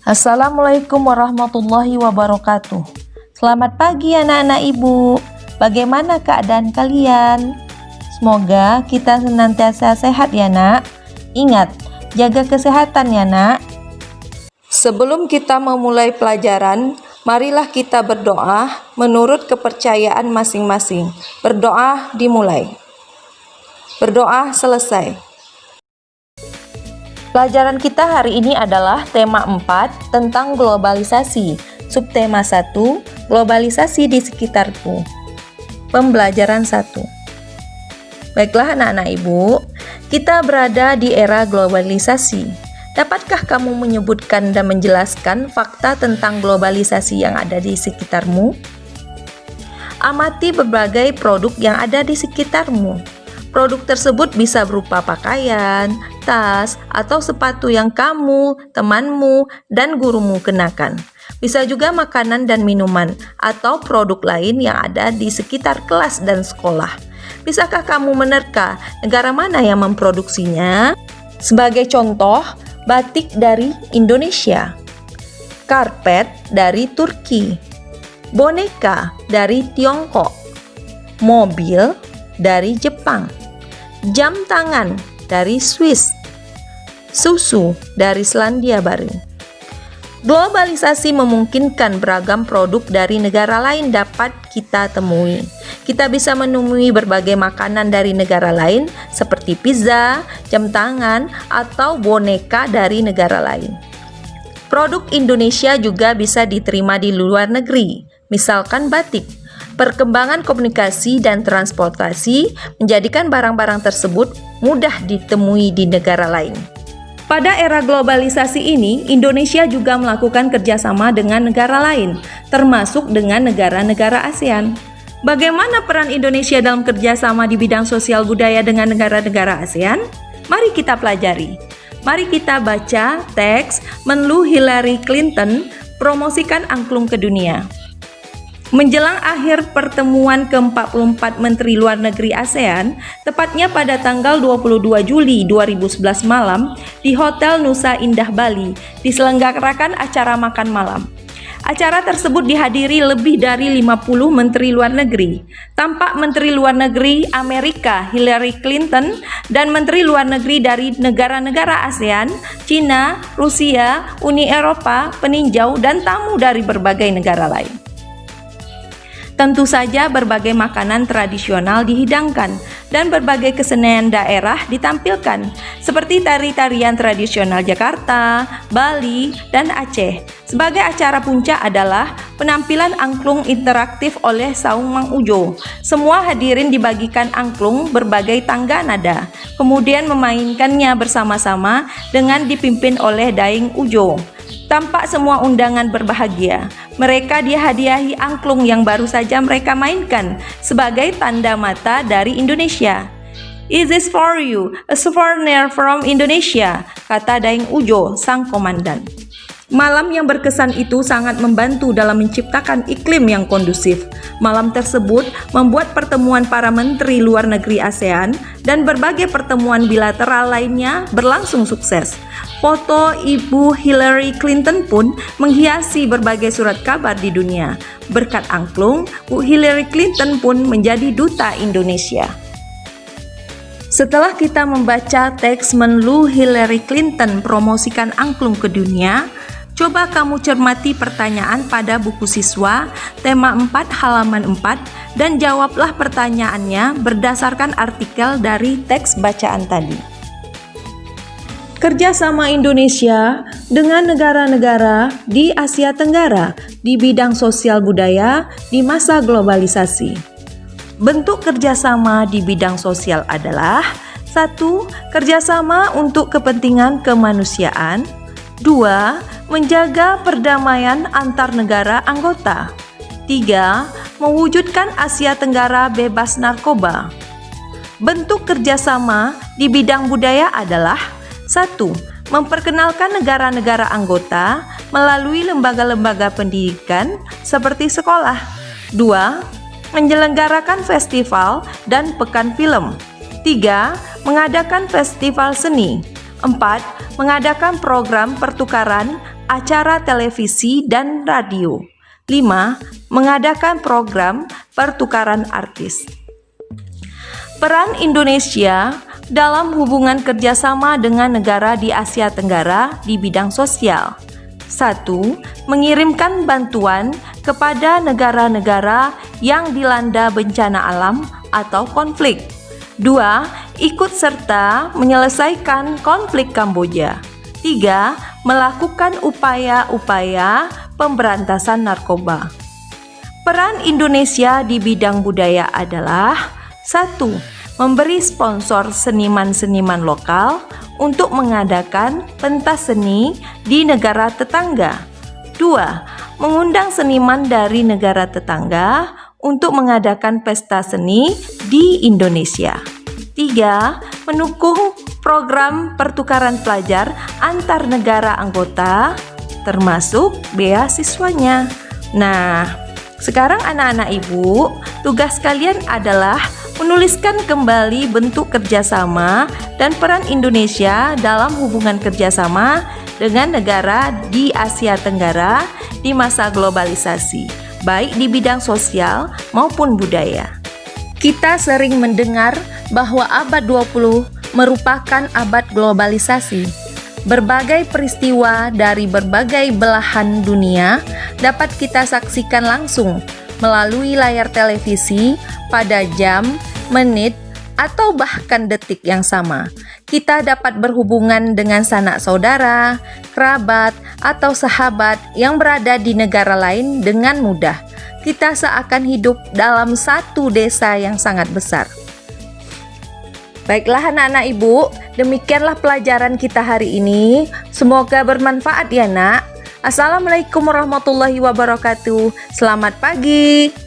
Assalamualaikum warahmatullahi wabarakatuh. Selamat pagi anak-anak ibu. Bagaimana keadaan kalian? Semoga kita senantiasa sehat ya nak. Ingat, jaga kesehatan ya nak. Sebelum kita memulai pelajaran, marilah kita berdoa menurut kepercayaan masing-masing. Berdoa dimulai. Berdoa selesai. Pelajaran kita hari ini adalah tema 4 tentang globalisasi. Subtema 1, globalisasi di sekitarku. Pembelajaran 1. Baiklah anak-anak ibu, kita berada di era globalisasi. Dapatkah kamu menyebutkan dan menjelaskan fakta tentang globalisasi yang ada di sekitarmu? Amati berbagai produk yang ada di sekitarmu. Produk tersebut bisa berupa pakaian, tas, atau sepatu yang kamu, temanmu, dan gurumu kenakan. Bisa juga makanan dan minuman, atau produk lain yang ada di sekitar kelas dan sekolah. Bisakah kamu menerka negara mana yang memproduksinya? Sebagai contoh, batik dari Indonesia, karpet dari Turki, boneka dari Tiongkok, mobil dari Jepang, jam tangan dari Swiss, susu dari Selandia Baru. Globalisasi memungkinkan beragam produk dari negara lain dapat kita temui. Kita bisa menemui berbagai makanan dari negara lain seperti pizza, jam tangan, atau boneka dari negara lain. Produk Indonesia juga bisa diterima di luar negeri, misalkan batik. Perkembangan komunikasi dan transportasi menjadikan barang-barang tersebut mudah ditemui di negara lain. Pada era globalisasi ini, Indonesia juga melakukan kerjasama dengan negara lain, termasuk dengan negara-negara ASEAN. Bagaimana peran Indonesia dalam kerjasama di bidang sosial budaya dengan negara-negara ASEAN? Mari kita pelajari. Mari kita baca teks Menlu Hillary Clinton promosikan angklung ke dunia. Menjelang akhir pertemuan ke-44 Menteri Luar Negeri ASEAN, tepatnya pada tanggal 22 Juli 2011 malam, di Hotel Nusa Indah Bali, diselenggarakan acara makan malam. Acara tersebut dihadiri lebih dari 50 Menteri Luar Negeri. Tampak Menteri Luar Negeri Amerika Hillary Clinton dan Menteri Luar Negeri dari negara-negara ASEAN, China, Rusia, Uni Eropa, peninjau, dan tamu dari berbagai negara lain. Tentu saja berbagai makanan tradisional dihidangkan dan berbagai kesenian daerah ditampilkan seperti tari-tarian tradisional Jakarta, Bali, dan Aceh. Sebagai acara puncak adalah penampilan angklung interaktif oleh Saung Mang Ujo. Semua hadirin dibagikan angklung berbagai tangga nada, kemudian memainkannya bersama-sama dengan dipimpin oleh Daeng Ujo. Tampak semua undangan berbahagia. Mereka dihadiahi angklung yang baru saja mereka mainkan sebagai tanda mata dari Indonesia. "Is this for you, a souvenir from Indonesia?" kata Daeng Ujo, sang komandan. Malam yang berkesan itu sangat membantu dalam menciptakan iklim yang kondusif. Malam tersebut membuat pertemuan para menteri luar negeri ASEAN dan berbagai pertemuan bilateral lainnya berlangsung sukses. Foto Ibu Hillary Clinton pun menghiasi berbagai surat kabar di dunia. Berkat angklung, Bu Hillary Clinton pun menjadi duta Indonesia. Setelah kita membaca teks Menlu Hillary Clinton promosikan angklung ke dunia, coba kamu cermati pertanyaan pada buku siswa tema 4 halaman 4 dan jawablah pertanyaannya berdasarkan artikel dari teks bacaan tadi. Kerjasama Indonesia dengan negara-negara di Asia Tenggara di bidang sosial budaya di masa globalisasi. Bentuk kerjasama di bidang sosial adalah 1. Kerjasama untuk kepentingan kemanusiaan. 2. Menjaga perdamaian antar negara anggota. 3. Mewujudkan Asia Tenggara bebas narkoba. Bentuk kerjasama di bidang budaya adalah 1. Memperkenalkan negara-negara anggota melalui lembaga-lembaga pendidikan seperti sekolah. 2. Menyelenggarakan festival dan pekan film. 3. Mengadakan festival seni. 4. mengadakan program pertukaran acara televisi dan radio. 5. Mengadakan program pertukaran artis. Peran Indonesia dalam hubungan kerjasama dengan negara di Asia Tenggara di bidang sosial. 1. Mengirimkan bantuan kepada negara-negara yang dilanda bencana alam atau konflik. 2. Ikut serta menyelesaikan konflik Kamboja. 3. Melakukan upaya-upaya pemberantasan narkoba. Peran Indonesia di bidang budaya adalah 1. Memberi sponsor seniman-seniman lokal untuk mengadakan pentas seni di negara tetangga. 2. Mengundang seniman dari negara tetangga untuk mengadakan pesta seni di Indonesia. 3. Mendukung program pertukaran pelajar antar negara anggota, termasuk beasiswanya. Nah, sekarang anak-anak ibu, tugas kalian adalah menuliskan kembali bentuk kerjasama dan peran Indonesia dalam hubungan kerjasama dengan negara di Asia Tenggara di masa globalisasi, baik di bidang sosial maupun budaya. Kita sering mendengar bahwa abad 20 merupakan abad globalisasi. Berbagai peristiwa dari berbagai belahan dunia dapat kita saksikan langsung melalui layar televisi pada jam, menit, atau bahkan detik yang sama. Kita dapat berhubungan dengan sanak saudara, kerabat, atau sahabat yang berada di negara lain dengan mudah. Kita seakan hidup dalam satu desa yang sangat besar. Baiklah anak-anak ibu, demikianlah pelajaran kita hari ini. Semoga bermanfaat ya nak. Assalamualaikum warahmatullahi wabarakatuh. Selamat pagi.